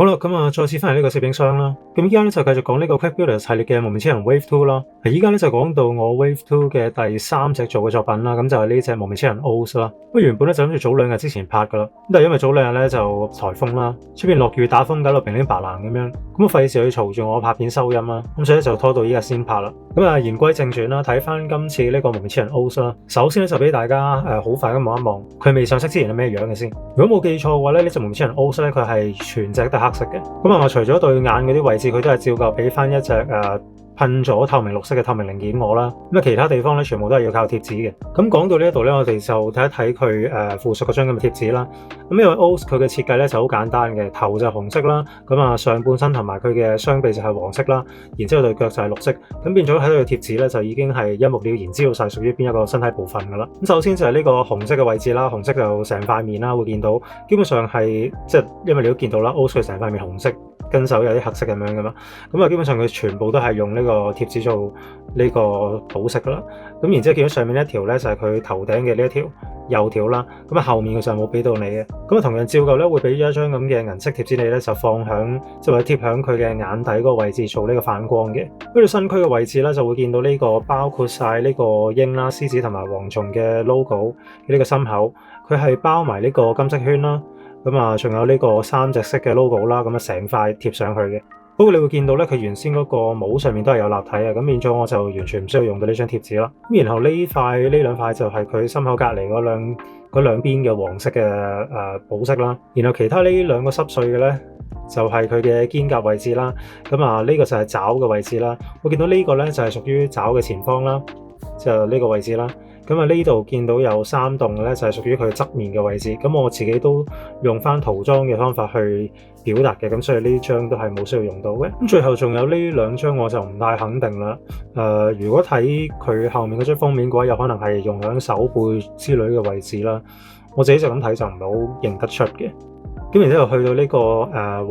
好啦，咁再次翻嚟呢個攝影箱啦。咁依家咧就繼續講呢個 Quick Builders 系列嘅幪面超人 Wave 2啦。依家咧就講到我 Wave 2嘅第3隻做嘅作品啦。咁就係呢隻幪面超人 OOO 啦。咁原本咧就諗住早2日之前拍噶啦，咁但係因為早2日咧就颱風啦，出邊落雨打風搞到乒呤白爛咁樣，咁我費事去嘈住我拍片收音啦，咁所以就拖到依家先拍啦。咁言歸正傳啦，睇翻今次呢個幪面超人 OOO 啦。首先咧就俾大家好快咁望一望佢未上色之前係咩樣嘅先。如果冇記錯嘅話咧，呢隻幪面超人 OOO 咧佢係全隻都係黑色嘅。咁除咗對眼嗰啲位置，佢都係照舊俾翻一隻噴咗透明綠色嘅透明零件我啦。咁其他地方咧全部都係要靠貼紙嘅。咁講到呢一度咧，我哋就睇一睇佢附屬嗰張咁嘅貼紙啦。咁因為 OOO 佢嘅設計咧就好簡單嘅，頭就紅色啦，咁上半身同埋佢嘅雙臂就係黃色啦，然之後對腳就係綠色。咁變咗睇到個貼紙咧就已經係一目了然知道晒屬於邊一個身體部分噶啦。咁首先就係呢個紅色嘅位置啦，紅色就成塊面啦，會見到基本上係即係因為你都見到啦 ，OOO 佢成塊面紅色，跟手有啲黑色咁樣噶嘛。咁基本上佢全部都係用呢個貼紙做呢個補色噶啦。咁然之後見到上面呢一條咧就係佢頭頂嘅呢一條右條啦。咁後面佢就冇俾到你嘅。咁同樣照舊咧會俾咗一張咁嘅銀色貼紙你咧，就放響即係或者貼響佢嘅眼底嗰個位置做呢個反光嘅。跟住身軀嘅位置咧就會見到呢個包括晒呢個鷹啦、獅子同埋蝗蟲嘅 logo 呢個心口，佢係包埋呢個金色圈啦。咁仲有呢個3隻色嘅 logo 啦，咁成塊貼上去嘅。不過你會見到咧，佢原先嗰個帽上面都係有立體嘅，咁變咗我就完全唔需要用到呢張貼紙啦。咁然後呢兩塊就係佢心口隔離嗰兩邊嘅黃色嘅補色啦。然後其他呢2個濕碎嘅咧，就係佢嘅肩胛位置啦。咁呢個就係爪嘅位置啦。我見到呢個咧就係屬於爪嘅前方啦，就呢個位置啦。咁呢度見到有3洞嘅咧，就係屬於佢側面嘅位置。咁我自己都用翻塗裝嘅方法去表達嘅，咁所以呢張都係冇需要用到嘅。咁最後仲有呢2張我就唔太肯定啦。如果睇佢後面嗰張封面嘅話，有可能係用喺手背之類嘅位置啦。我自己就咁睇就唔係好認得出嘅。咁然之後去到呢個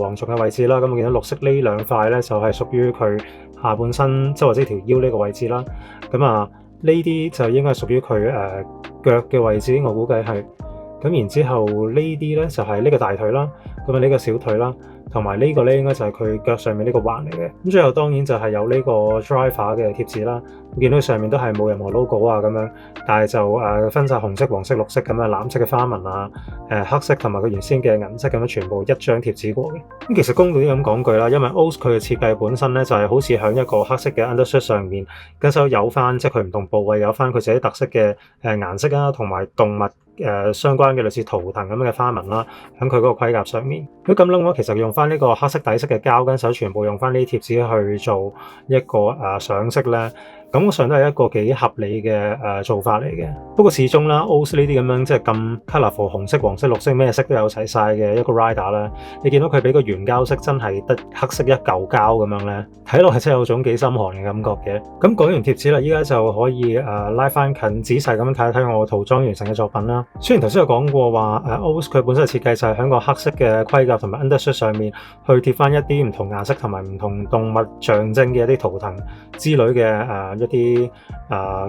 蝗蟲嘅位置啦，咁我見到綠色呢2塊咧就係屬於佢下半身即係或者條腰呢個位置啦。咁呢啲就應該係屬於佢腳嘅位置，我估計係。咁然之後呢啲咧就係呢個大腿啦，咁呢個小腿啦，同埋呢個咧應該就係佢腳上面呢個環嚟嘅。咁最後當然就係有呢個 driver 嘅貼紙啦。見到上面都係冇任何 logo 啊咁樣，但係就分晒紅色、黃色、綠色咁樣藍色嘅花紋啊，黑色同埋佢原先嘅銀色咁樣全部一張貼紙過嘅。咁其實公道啲咁講句啦，因為 OOO 佢嘅設計本身咧就係好似喺一個黑色嘅 undershirt 上面，跟手有翻即係佢唔同部位有翻佢自己特色嘅顏色啊，同埋動物相關嘅類似圖騰咁樣嘅花紋啦，喺佢嗰個盔甲上面。如果咁諗嘅話，其實用翻呢個黑色底色嘅膠跟手，全部用翻呢啲貼紙去做一個上色咧，感覺上都係一個幾合理嘅做法嚟嘅。不過始終啦 ，OOO 呢啲咁樣即係咁 colourful，紅色、黃色、綠色咩色都有齊晒嘅一個 rider 咧，你見到佢俾個原膠色真係得黑色一嚿膠咁樣咧，睇落係真係有種幾心寒嘅感覺嘅。咁講完貼紙啦，依家就可以拉翻近仔細咁睇一睇我塗裝完成嘅作品啦。雖然頭先有講過話OOO 佢本身嘅設計就係喺個黑色嘅盔甲同埋 undershirt 上面去貼翻一啲唔同顏色同埋唔同動物象徵嘅一啲圖騰之類嘅一啲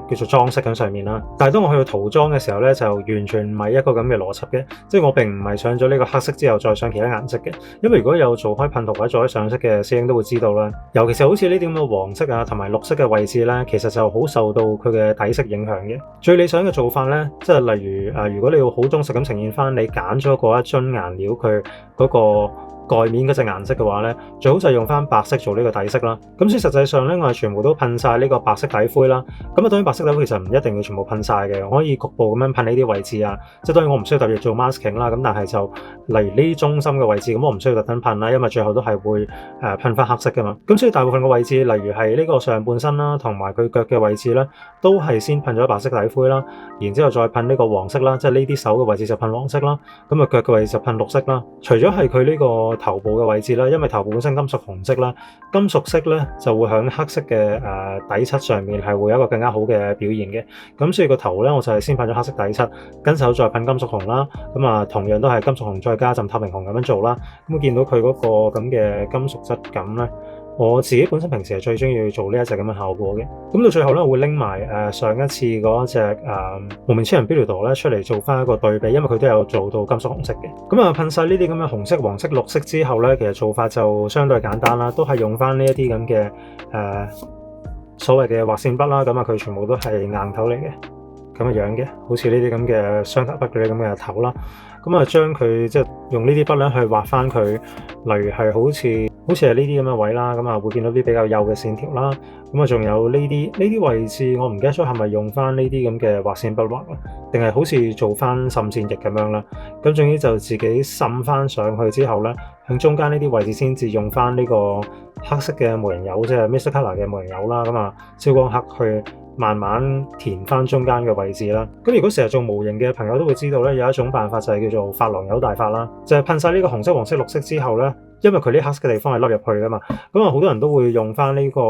叫做裝飾喺上面啦。但係當我去到塗裝嘅時候咧，就完全唔係一個咁嘅邏輯嘅，即係我並唔係上咗呢個黑色之後再上其他顏色嘅。因為如果有做開噴塗或者做開上色嘅師兄都會知道啦，尤其是好似呢啲咁嘅黃色啊同埋綠色嘅位置咧，其實就好受到佢嘅底色影響嘅。最理想嘅做法咧，即係例如如果你要好忠實咁呈現翻你揀咗嗰一樽顏料佢嗰個蓋面嗰隻顏色嘅話咧，最好就係用翻白色做呢個底色啦。咁所以實際上咧，我係全部都噴晒呢個白色底灰啦。咁當然白色底灰其實唔一定要全部噴晒嘅，我可以局部咁樣噴呢啲位置啊。即係當然我唔需要特別做 masking 啦。咁但係就例如呢啲中心嘅位置，咁我唔需要特登噴啦，因為最後都係會噴翻黑色噶嘛。咁所以大部分嘅位置，例如係呢個上半身啦，同埋佢腳嘅位置咧，都係先噴咗白色底灰啦，然之後再噴呢個黃色啦，即係呢啲手嘅位置就噴黃色啦，咁腳嘅位置就噴綠色啦。除咗係佢呢個頭部嘅位置啦，因為頭部本身金屬紅色啦，金屬色咧就會喺黑色嘅底漆上面係會有一個更加好嘅表現嘅。咁所以個頭咧我就係先噴咗黑色底漆，跟手再噴金屬紅啦。咁同樣都係金屬紅再加浸透明紅咁樣做啦。咁見到佢嗰個咁嘅金屬質感咧，我自己本身平時係最中意做呢一隻咁嘅效果嘅。咁到最後咧，我會拎埋上一次嗰隻幪面超人 Billionaire 咧出嚟做翻一個對比，因為佢都有做到金屬紅色嘅。咁啊噴晒呢啲咁嘅紅色、黃色、綠色之後咧，其實做法就相對簡單啦，都係用翻呢一啲咁嘅所謂嘅畫線筆啦。咁啊佢全部都係硬頭嚟嘅，咁嘅樣嘅，好似呢啲咁嘅雙頭筆嗰啲咁嘅頭啦。咁啊將佢即係用呢啲筆咧去畫翻佢，例如係好似係呢啲咁嘅位啦，咁啊會見到啲比較幼嘅線條啦。咁啊仲有呢啲位置，我唔記得咗係咪用翻呢啲咁嘅畫線筆畫啦，定係好似做翻滲線液咁樣啦。咁總之就自己滲翻上去之後咧，喺中間呢啲位置先至用翻呢個黑色嘅模型油，即係 Mr. Color 嘅模型油啦。咁啊燒光黑去慢慢填翻中間嘅位置啦。咁如果成日做模型嘅朋友都會知道咧，有一種辦法就係叫做珐琅油大法啦，就係噴晒呢個紅色、黃色、綠色之後咧，因為佢呢黑色嘅地方係凹入去噶嘛，咁啊好多人都會用翻呢個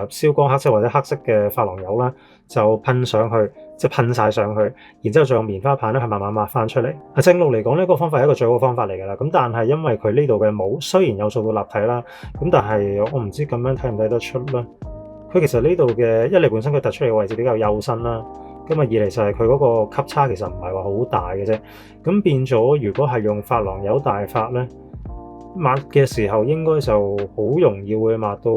燒光黑色或者黑色嘅珐琅油啦，就噴上去，即係噴晒上去，然之後再用棉花棒咧去慢慢抹翻出嚟。正路嚟講呢個方法係一個最好嘅方法嚟㗎啦。咁但係因為佢呢度嘅帽雖然有做到立體啦，咁但係我唔知咁樣睇唔睇得出啦。佢其實呢度嘅一嚟本身佢突出嚟嘅位置比較幼身啦，咁啊二嚟就係佢嗰個級差其實唔係話好大嘅啫。咁變咗如果係用珐琅油大法咧，抹嘅時候應該就好容易會抹到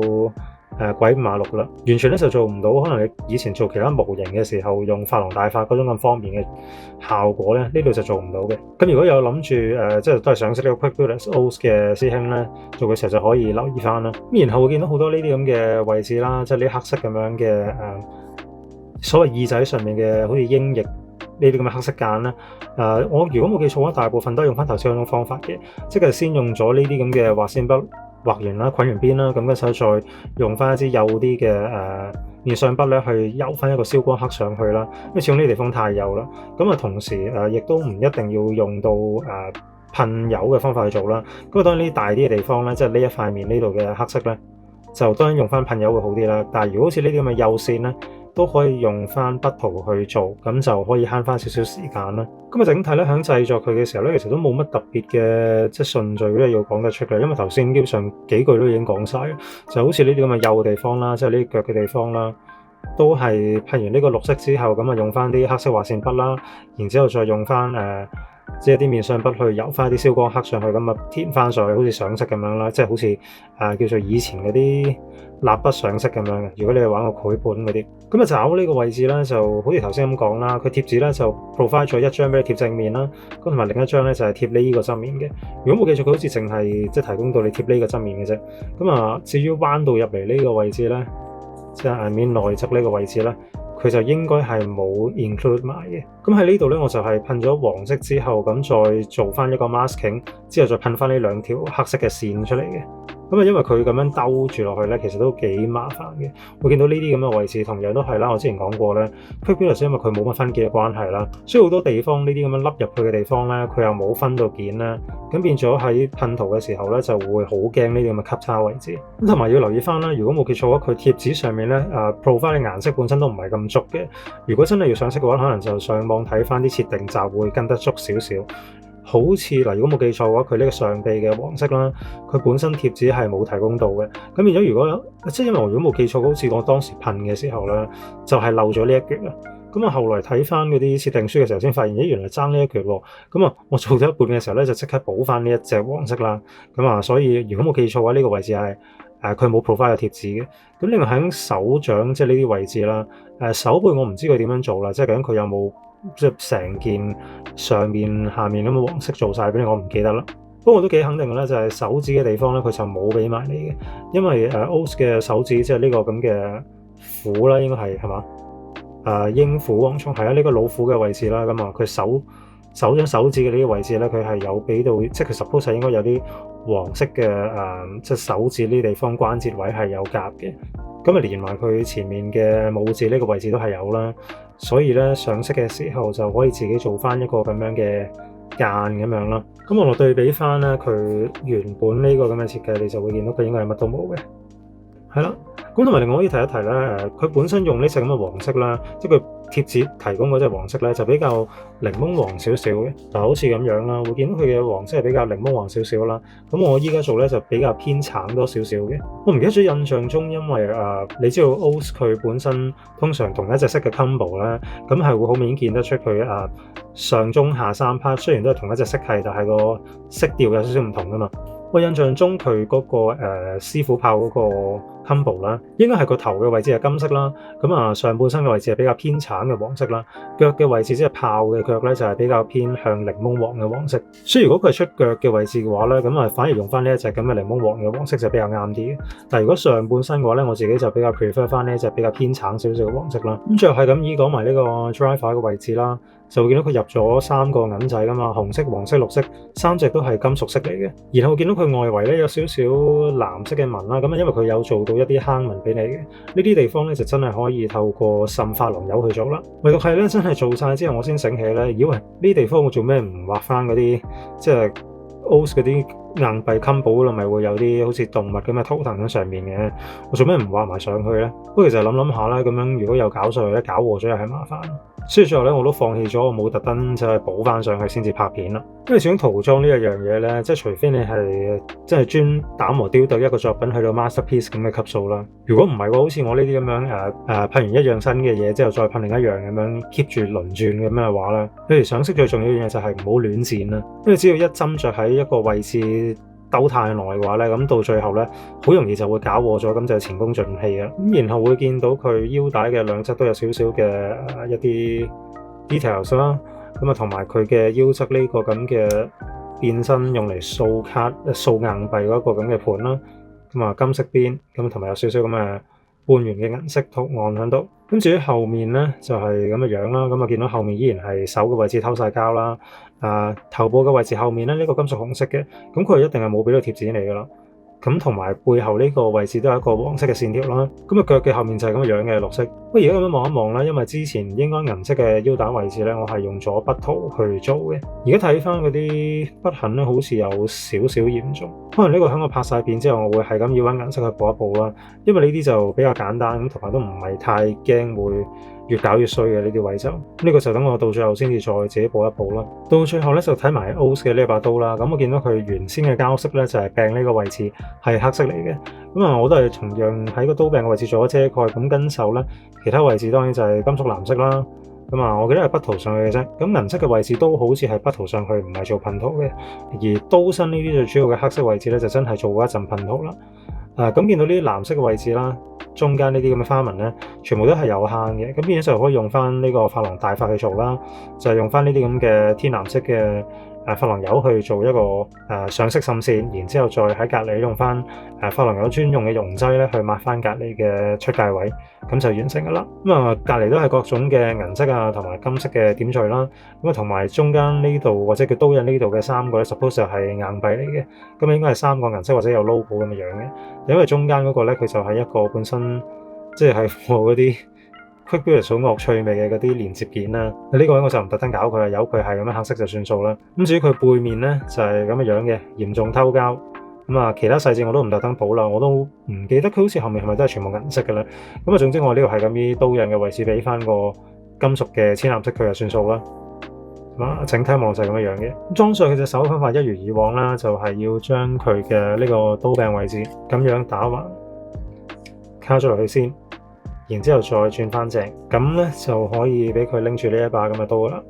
鬼五馬六啦，完全咧就做唔到。可能你以前做其他模型嘅時候用珐琅大法嗰種咁方便嘅效果咧，呢度就做唔到嘅。咁如果有諗住即係都係想識呢個 Quick Builders OS 嘅師兄咧，做嘅時候就可以留意翻啦。咁然後會見到好多呢啲咁嘅位置啦，即係呢黑色咁樣嘅所謂耳仔上面嘅好似鷹翼呢啲咁嘅黑色間咧，我如果冇記錯嘅話，大部分都係用翻頭先嗰種方法嘅，即係先用咗呢啲咁嘅畫線筆畫完啦、捆完邊啦，咁跟住再用翻一支幼啲嘅面上筆咧去油翻一個燒光黑上去啦。因為始終呢啲地方太幼啦，咁啊同時亦都唔一定要用到噴油嘅方法去做啦。咁啊當然呢啲大啲嘅地方咧，即係呢一塊面呢度嘅黑色咧，就當然用翻噴油會好啲啦。但係如果好似呢啲咁嘅幼線咧，都可以用翻筆圖去做，咁就可以慳翻少少時間啦。咁啊，整體咧喺製作佢嘅時候咧，其實都冇乜特別嘅即係順序咧要講得出嘅，因為頭先基本上幾句都已經講晒，就好似呢啲咁嘅幼嘅地方啦，即係呢啲腳嘅地方啦，都係噴完呢個綠色之後，咁啊用翻啲黑色畫線筆啦，然之後再用翻即係啲面上筆去油翻啲燒光黑上去，咁啊填翻上去，好似上色咁樣啦，即係好似叫做以前嗰啲蠟筆上色咁樣嘅。如果你係玩個繪本嗰啲，咁啊找呢個位置咧，就好似頭先咁講啦，佢貼紙咧就 provide 咗一張俾你貼正面啦，咁同埋另一張咧就係貼呢個側面嘅。如果冇記錯，佢好似淨係即係提供到你貼呢個側面嘅啫。咁啊，至於彎到入嚟呢個位置咧，即係面內側呢個位置咧，佢就應該係冇 include 埋嘅。咁喺呢度咧，我就係噴咗黃色之後，咁再做翻一個 masking，之後再噴翻呢兩條黑色嘅線出嚟嘅。咁啊，因為佢咁樣兜住落去咧，其實都幾麻煩嘅。會見到呢啲咁嘅位置，同樣都係啦。我之前講過咧 Quick Builders 因為佢冇乜分件嘅關係啦，所以好多地方呢啲咁樣凹入去嘅地方咧，佢又冇分到件啦，咁變咗喺噴塗嘅時候咧，就會好驚呢啲咁嘅級差位置。咁同埋要留意翻啦，如果冇記錯嘅話，佢貼紙上面咧provide 嘅顏色本身都唔係咁足嘅。如果真係要上色嘅話，可能就上網睇翻啲設定集會跟得足少少。好似嗱，如果冇記錯嘅話，佢呢個上臂嘅黃色啦，佢本身貼紙係冇提供到嘅。咁變咗，如果即係因為我如果冇記錯，好似我當時噴嘅時候咧，就係漏咗呢一橛啦。咁啊，後來睇翻嗰啲設定書嘅時候，先發現原來爭呢一橛喎。咁啊，我做咗一半嘅時候咧，就即刻補翻呢一隻黃色啦。咁啊，所以如果冇記錯嘅話，呢個位置係佢冇 provide 有貼紙嘅。咁另外喺手掌即係呢啲位置啦，手背我唔知佢點樣做啦，即係究竟佢有冇即係成件上面下面咁嘅黃色做晒俾你，我唔記得啦。不過我都幾肯定嘅咧，就係手指嘅地方咧，佢就冇俾埋你嘅，因為OS 嘅手指即係呢個咁嘅虎啦，應該係嘛？鷹虎蝗蟲係啊，呢個老虎嘅位置啦，咁啊佢手掌手指嘅呢啲位置咧，佢係有俾到，即係佢 suppose 係應該有啲黃色嘅即係手指呢啲地方關節位係有夾嘅，咁啊連埋佢前面嘅拇指呢個位置都係有啦，所以咧上色嘅時候就可以自己做翻一個咁樣嘅間咁樣啦。咁我對比翻咧佢原本呢個咁嘅設計，你就會見到佢應該係乜都冇嘅，係啦。咁同埋另外可以提一提咧，佢本身用呢隻咁嘅黃色啦，即係佢貼紙提供嗰隻黃色咧就比較檸檬黃少少嘅，嗱好似咁樣啦，會見到佢嘅黃色係比較檸檬黃少少啦。咁我依家做咧就比較偏橙多少少嘅。我唔記得咗印象中，因為你知道 OS 佢本身通常同一隻色嘅 combo 咧，咁係會好明顯見得出佢上中下三 part 雖然都係同一隻色系，但係個色調有少少唔同噶嘛。我印象中佢嗰個師傅炮嗰個 combo 啦，應該係個頭嘅位置係金色啦，咁上半身嘅位置係比較偏橙嘅黃色啦，腳嘅位置即係炮嘅腳咧就係比較偏向檸檬黃嘅黃色。所以如果佢係出腳嘅位置嘅話咧，咁反而用翻呢一隻咁嘅檸檬黃嘅黃色就比較啱啲嘅。但係如果上半身嘅話咧，我自己就比較 prefer 翻呢一隻比較偏橙少少嘅黃色啦。咁最後係咁依講埋呢個 driver 嘅位置啦。就會見到佢入咗3個銀仔㗎嘛，紅色、黃色、綠色，3隻都係金屬色嚟嘅。然後見到佢外圍咧有少少藍色嘅紋啦，咁因為佢有做到一啲坑紋俾你嘅，呢啲地方咧就真係可以透過滲珐琅油去做啦。唯獨係咧真係做晒之後，我先醒起咧，以為呢啲地方我做咩唔畫翻嗰啲即係 OS 嗰啲硬幣 combo 咯，咪會有啲好似動物咁嘅圖騰喺上面嘅，我做咩唔畫埋上去咧？不過其實諗下啦，咁樣如果有搞上去咧，搞禍咗又係麻煩。所以最後咧，我都放棄咗，我冇特登就係補翻上去先至拍片啦。因為始終塗裝呢一樣嘢咧，即係除非你係即係專打磨雕琢一個作品去到 masterpiece 咁嘅級數啦。如果唔係喎，好似我呢啲咁樣拍完一樣新嘅嘢之後，再拍另一樣咁樣 keep 住輪轉咁嘅話咧，譬如上色最重要嘅嘢就係唔好亂剪啦。因為只要一針着喺一個位置兜太耐嘅話咧，咁到最後咧，好容易就會搞禍咗，咁就前功盡棄啦。咁然後會見到佢腰帶嘅兩側都有少少嘅一啲 details 啦，咁同埋佢嘅腰側呢個咁嘅變身用嚟掃卡、掃硬幣嗰個咁嘅盤啦，咁金色邊，咁同埋有少少咁嘅半圓嘅銀色圖案喺度。咁至於後面咧就係咁嘅樣啦，咁見到後面依然係手嘅位置偷晒膠啦，頭部嘅位置後面咧呢個金屬紅色嘅，咁佢一定係冇俾到貼紙嚟噶啦。咁同埋背後呢個位置都係一個黃色嘅線條啦，咁腳嘅後面就係咁樣嘅綠色。不過而家咁樣望一望啦，因為之前應該銀色嘅腰帶位置咧，我係用咗筆塗去做嘅。而家睇翻嗰啲筆痕咧，好似有少少嚴重。可能呢個喺我拍晒片之後，我會係咁要揾顏色去補一補啦。因為呢啲就比較簡單，咁同埋都唔係太驚會越搞越衰嘅呢啲位就。呢個就等我到最後先至再自己補一補啦。到最後咧就睇埋 OS 嘅呢把刀啦。咁我見到佢原先嘅膠色咧就係柄呢個位置係黑色嚟嘅。咁我都係同樣喺個刀柄嘅位置做咗遮蓋。咁跟手咧，其他位置當然就係金屬藍色啦。我記得係筆塗上去嘅啫。咁銀色嘅位置都好似係筆塗上去，唔係做噴塗嘅。而刀身呢啲最主要嘅黑色位置咧，就真係做過一陣噴塗啦。咁見到呢啲藍色嘅位置啦，中間呢啲咁嘅花紋咧，全部都係有坑嘅。咁變咗就可以用翻呢個珐琅大法去做啦，就係用翻呢啲咁嘅天藍色嘅珐琅油去做一個上色滲線，然之後再喺隔離用翻珐琅油專用嘅溶劑咧去抹翻隔離嘅出界位，咁就完成噶啦。隔離都係各種嘅銀色同埋金色嘅點綴啦。同埋中間呢度或者佢刀刃呢度嘅3個咧 suppose 係硬幣嚟嘅，咁應該係3個銀色或者有 logo 咁嘅樣嘅。因為中間嗰個咧佢就係一個本身即係嗰啲 quick build 好惡趣味嘅嗰啲連接件啦。呢個位我就唔特登搞佢啦，由佢係咁樣黑色就算數啦。咁至於佢背面咧就係咁嘅樣嘅，嚴重偷膠。其他細節我都唔特登補啦，我都唔記得佢好似後面係咪都係全部銀色嘅咧。總之我呢度係咁啲刀刃嘅位置俾翻個金屬嘅淺藍色佢就算數啦。整體望就係咁樣嘅。裝上佢隻手方法一如以往啦，就係要將佢嘅呢個刀柄位置咁樣打橫卡咗落去先，然之後再轉翻正，咁咧就可以俾佢拎住呢一把咁嘅刀啦。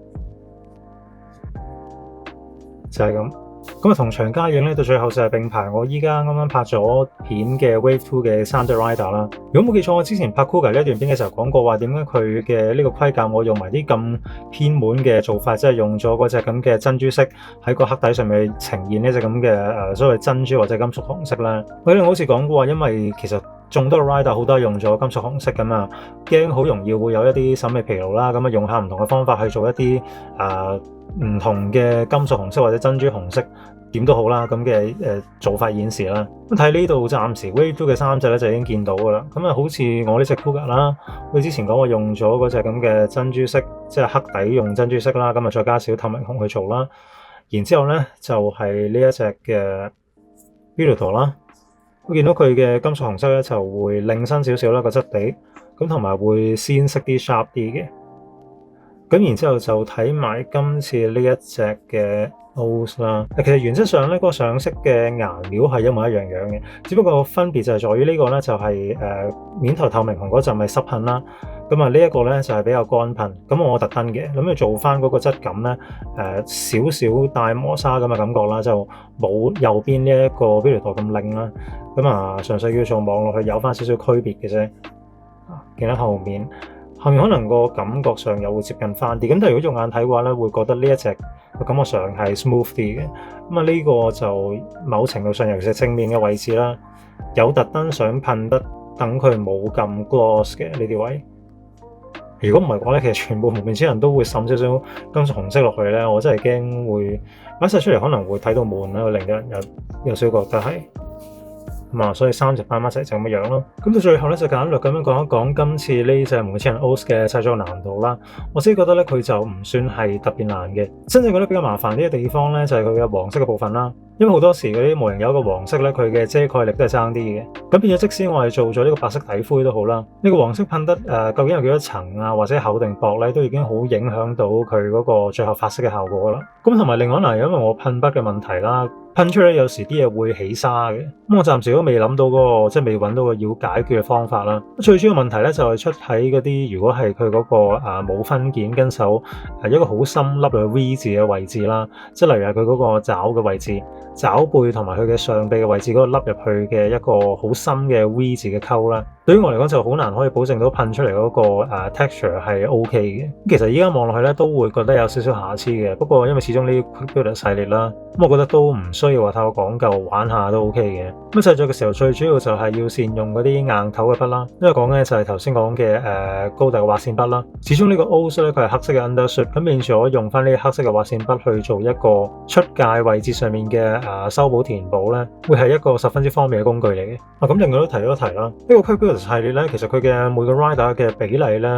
就係咁。同場加映咧，到最後就係並排我依家啱啱拍咗片嘅 Wave 2嘅3隻 Rider 啦。如果冇記錯，我之前拍 Cougar 呢一段片嘅時候講過話，點解佢嘅呢個盔甲我用埋啲咁偏門嘅做法，即係用咗嗰隻咁嘅珍珠色喺個黑底上面呈現呢隻咁嘅所謂珍珠或者金屬紅色啦。我好似講過話，因為其實眾多 Rider 好多用咗金屬紅色咁啊，驚好容易會有一啲審美疲勞啦。咁用下唔同嘅方法去做一啲唔同嘅金屬紅色或者珍珠紅色點都好啦，咁嘅做法演示啦。咁睇呢度暫時 Wave 2嘅3隻咧就已經見到噶啦。好似我呢隻 Cougar 啦，我之前講我用咗嗰隻咁嘅珍珠色，即係黑底用珍珠色啦，再加少透明紅去做啦。然之後咧就係呢一隻嘅 Beatle 啦，我見到佢嘅金屬紅色咧就會靚身少少啦個質地，同埋會鮮色啲 sharp 啲嘅。咁然之後就睇埋今次呢一隻嘅 OS 啦。其實原則上咧，嗰個上色嘅顏料係一模一樣樣嘅，只不過分別就係在於呢個咧就係面頭透明紅嗰陣係濕噴啦。咁啊呢一個咧就係比較乾噴。咁我特登嘅諗住做翻嗰個質感咧，少少帶磨砂咁嘅感覺啦，就冇右邊呢一個 video 圖咁靚啦。咁啊純粹叫做望落去有翻少少區別嘅啫。見到後面可能個感覺上又會接近翻啲，咁但係如果用眼睇嘅話咧，會覺得呢一隻個感覺上係 smooth 啲嘅。咁啊呢個就某程度上，尤其是正面嘅位置啦，有特登想噴得等佢冇咁 gloss 嘅呢啲位。如果唔係嘅話咧，其實全部蒙面超人都會滲少少金屬紅色落去咧，我真係驚會擺晒出嚟可能會睇到悶啦，會令到人有少覺得係。所以三隻擺埋一齊就咁樣咯。咁到最後咧，就簡略咁樣講一講今次呢隻蒙面超人 OS 嘅製作難度啦。我自己覺得咧，佢就唔算係特別難嘅。真正覺得比較麻煩啲嘅地方咧，就係佢嘅黃色嘅部分啦。因為好多時嗰啲模型有一個黃色咧，佢嘅遮蓋力都係爭啲嘅。咁變咗，即使我係做咗呢個白色底灰都好啦，呢個黃色噴得究竟有幾多層啊，或者厚定薄咧，都已經好影響到佢嗰個最後發色嘅效果啦。咁同埋另外因為我噴筆嘅問題啦，噴出嚟有時啲嘢會起沙嘅。咁我暫時都未諗到嗰個，即係未揾到個要解決嘅方法啦。最主要問題咧就係出喺嗰啲，如果係佢嗰個冇分件跟手一個好深凹嘅 V 字嘅位置啦，即係例如係佢嗰個爪嘅位置。爪背同埋佢嘅上臂嘅位置嗰個凹入去嘅一個好深嘅 V 字嘅溝啦，對於我嚟講就好難可以保證到噴出嚟嗰個texture 係 OK 嘅。其實依家望落去咧都會覺得有少少瑕疵嘅，不過因為始終呢啲 Quick Builder 系列啦，咁我覺得都唔需要話太過講究，玩下都 OK 嘅。咁製作嘅時候最主要就係要善用嗰啲硬頭嘅筆啦，因為講嘅就係頭先講嘅高大嘅畫線筆啦。始終呢個 OS 咧佢係黑色嘅 undershoot，咁變咗用翻呢黑色嘅畫線筆去做一個出界位置上面嘅修補填補咧，會係一個十分之方便嘅工具嚟嘅。咁另外都提咗一提啦，呢個 Quick Builder 系列咧，其實佢嘅每個 rider 嘅比例咧，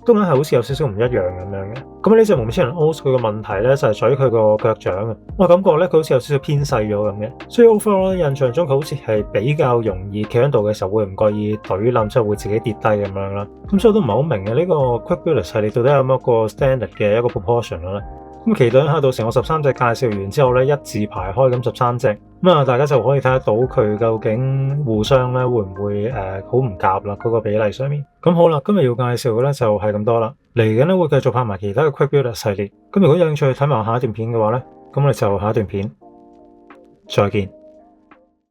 都硬係好似有少少唔一樣咁樣嘅。咁呢隻蒙面超人 OS 佢個問題咧，就係在於佢個腳掌啊，我感覺咧佢好似有少少偏細咗咁嘅。所以 overall 印象中佢好似係比較容易企喺度嘅時候會唔覺意懟冧，即係會自己跌低咁樣啦。咁所以我都唔係好明嘅呢個 Quick Builder 系列到底有冇一個 standard 嘅一個 proportion 咧？咁期待一下到時我13隻介紹完之後咧，一字排開咁13隻，大家就可以睇得到佢究竟互相咧會唔會好唔夾啦嗰個比例上面。咁好啦，今日要介紹嘅咧就係咁多啦。嚟緊咧會繼續拍埋其他嘅 Quick Builder 系列。咁如果有興趣睇埋下一段片嘅話咧，咁我哋就下一段片再見。